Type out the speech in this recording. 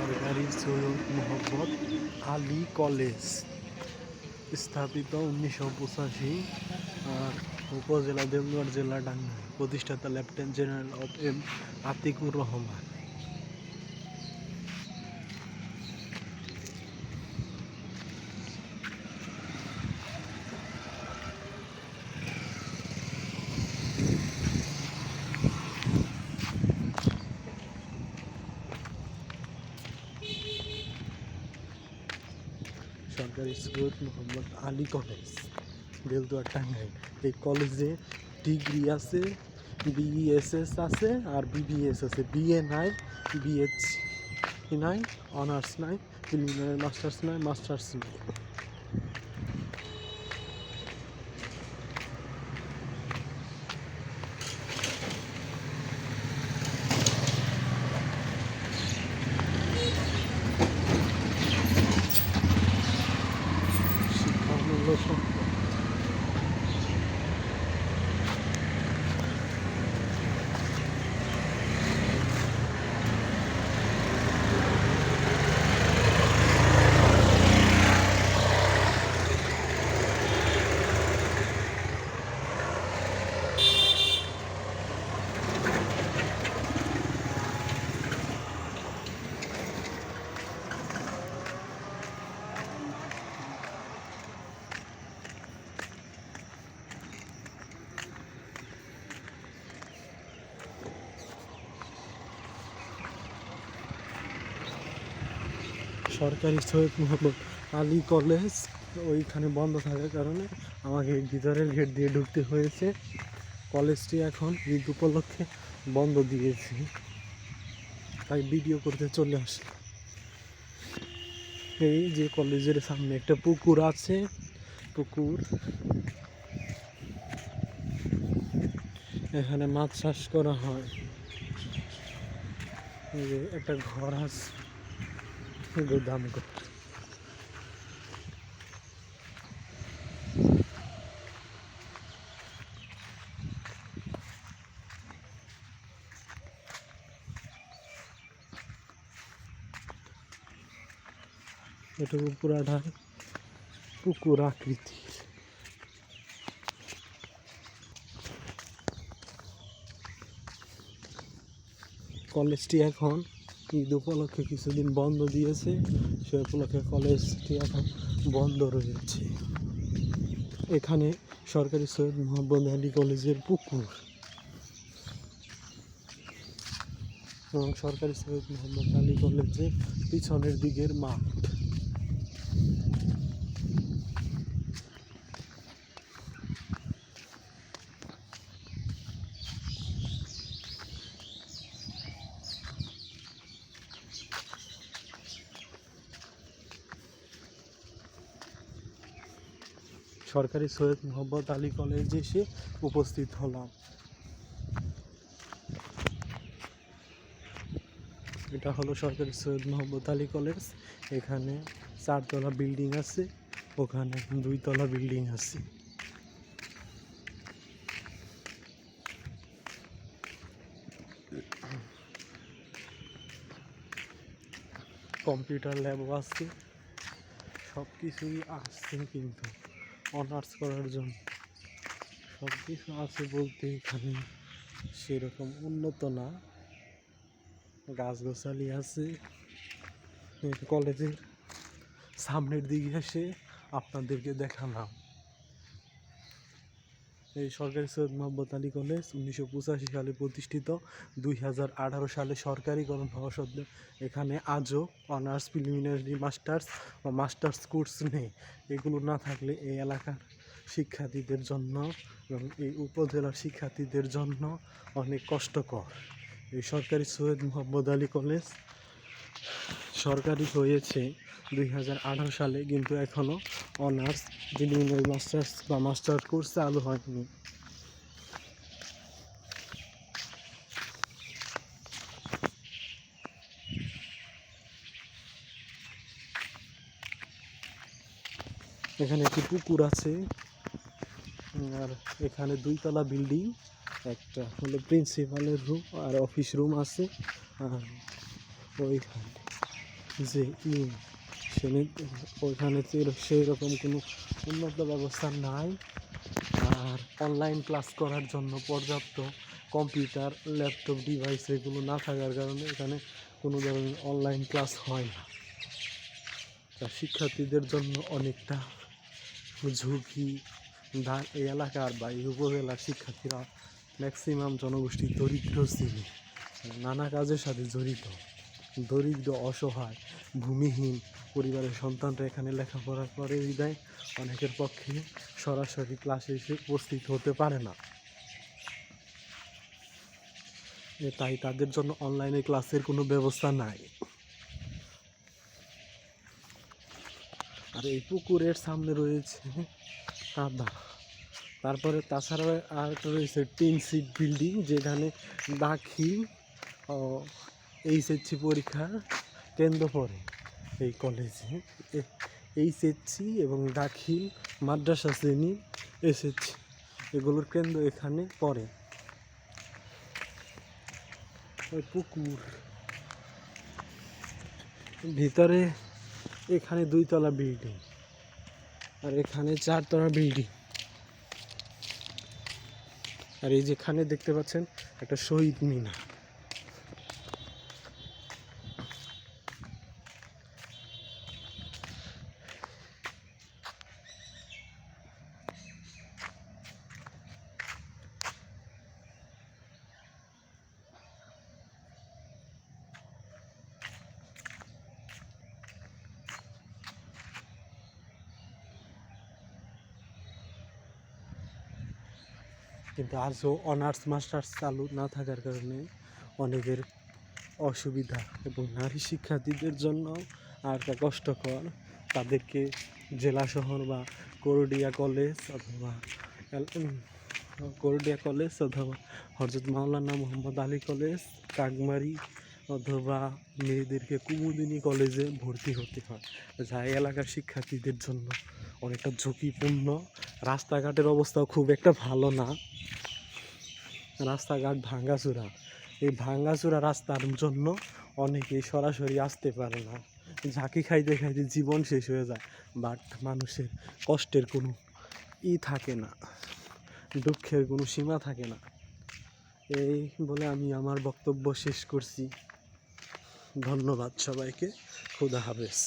সরকারি সৈয়দ মোহাম্মদ আলী কলেজ স্থাপিত 1985 আর উপজেলা দেওঘর জেলা টাঙ্গাইল। প্রতিষ্ঠাতা লেফটেন্যান্ট জেনারেল অফ এম আতিকুর রহমান। সরকারি সৈয়দ মোহাম্মদ আলী কলেজ বেলদুয়ার টাঙ্গাইল। এই কলেজে ডিগ্রি আছে, বিএসএস আছে আর বিবিএস আছে। বিএ নাই, বিএসসি নাই, অনার্স নাই, প্রিলিমিনারি মাস্টার্স নাই, মাস্টার্স নাই। শিক্ষামূল্য সম্পদ। সরকারি সৈয়দ মোহাম্মদ আলী কলেজ ওইখানে বন্ধ থাকার কারণে আমাকে ভিতরের গেট দিয়ে ঢুকতে হয়েছে। কলেজটি এখন ঈদ উপলক্ষে বন্ধ দিয়েছে, তাই ভিডিও করতে চলে আসি। এই যে কলেজের সামনে একটা পুকুর আছে, পুকুর, এখানে মাছ চাষ করা হয়। এই যে একটা ঘর আছে, গোদাম ঘর। এটুকু পুরাটাই পুকুর আকৃতির। কলেজটি এখন ঈদ উপলক্ষে কিছুদিন বন্ধ দিয়েছে, সে উপলক্ষে কলেজটি এখন বন্ধ রয়েছে। এখানে সরকারি সৈয়দ মোহাম্মদ আলী কলেজের পুকুর এবং সরকারি সৈয়দ মোহাম্মদ আলী কলেজের পিছনের দিকের মাঠ। সরকারি সৈয়দ মোহাম্মদ আলী কলেজে এসে উপস্থিত হলাম। এটা হলো সরকারি সৈয়দ মোহাম্মদ আলী কলেজ। এখানে 4 তলা বিল্ডিং আছে, ওখানে 2 তলা বিল্ডিং আছে। কম্পিউটার ল্যাবও আছে, সব কিছুই আছে, কিন্তু অনার্স করার জন্য সব কিছু আছে বলতে এখানে সেরকম উন্নত না। গাছগাছালি আছে। কলেজের সামনের দিকে এসে আপনাদেরকে দেখালাম। এই সরকারি সৈয়দ মোহাম্মদ আলী কলেজ 1985 সালে প্রতিষ্ঠিত। 2018 সালে সরকারিকরণ হওয়া সত্ত্বেও এখানে আজও অনার্স, প্রিলিমিনারি মাস্টার্স বা মাস্টার্স কোর্স নেই। এগুলো না থাকলে এই এলাকার শিক্ষার্থীদের জন্য এবং এই উপজেলার শিক্ষার্থীদের জন্য অনেক কষ্টকর। এই সরকারি সৈয়দ মোহাম্মদ আলী কলেজ সরকারি হয়েছে 2018 সালে, কিন্তু এখনও অনার্স, প্রিলিমিনারি মাস্টার্স বা মাস্টার কোর্স চালু হয়নি। এখানে একটি পুকুর আছে, আর এখানে 2 তলা বিল্ডিং, একটা হলো প্রিন্সিপালের রুম আর অফিস রুম আছে। আর ওইখানে যে সেনে ওইখানে সেই রকম কোনো উন্নত ব্যবস্থা নাই। আর অনলাইন ক্লাস করার জন্য পর্যাপ্ত কম্পিউটার ল্যাপটপ ডিভাইস এগুলো না থাকার কারণে এখানে কোনো ধরনের অনলাইন ক্লাস হয় না। তা শিক্ষার্থীদের জন্য অনেকটা ঝুঁকি। এই এলাকার বা এই উপজেলার শিক্ষার্থীরা ম্যাক্সিমাম জনগোষ্ঠী দরিদ্র শ্রেণী, নানা কাজের সাথে জড়িত, দরিদ্র অসহায় ভূমিহীন পরিবারের সন্তানরা এখানে লেখাপড়া করে বিদায় অনেকের পক্ষে সরাসরি ক্লাসে এসে উপস্থিত হতে পারে না। তাই তাদের জন্য অনলাইনে ক্লাসের কোনো ব্যবস্থা নাই। আর এই পুকুরের সামনে রয়েছে কাদা। তারপরে তাছাড়া আর রয়েছে টিন সিট বিল্ডিং, যেখানে দাখিল এইচএসসি পরীক্ষার কেন্দ্র পড়ে এই কলেজে। এইচএসসি এবং দাখিল মাদ্রাসা শ্রেণী এসএসসি এগুলোর কেন্দ্র এখানে পড়ে। ওই পুকুর ভিতরে এখানে 2 তলা বিল্ডিং আর এখানে 4 তলা বিল্ডিং। আর এই যেখানে দেখতে পাচ্ছেন একটা শহীদ মিনার। কিন্তু আজও অনার্স মাস্টার্স চালু না থাকার কারণে অনেকের অসুবিধা, এবং নারী শিক্ষার্থীদের জন্য আর একটা কষ্টকর। তাদেরকে জেলা শহর বা করডিয়া কলেজ অথবা হযরত মাওলানা মোহাম্মদ আলী কলেজ, কাকমারি অথবা মেয়েদেরকে কুমুদিনী কলেজে ভর্তি হতে হয়, যা এলাকার শিক্ষার্থীদের জন্য অনেকটা ঝুঁকিপূর্ণ। রাস্তাঘাটের অবস্থাও খুব একটা ভালো না, রাস্তাঘাট ভাঙ্গাচোরা। এই ভাঙ্গাচোরা রাস্তার জন্য অনেকেই সরাসরি আসতে পারে না, ঝাঁকি খাইতে খাইতে জীবন শেষ হয়ে যায়। বাট মানুষের কষ্টের কোনো থাকে না, দুঃখের কোনো সীমা থাকে না। এই বলে আমি আমার বক্তব্য শেষ করছি। ধন্যবাদ সবাইকে। খোদা হাফেজ।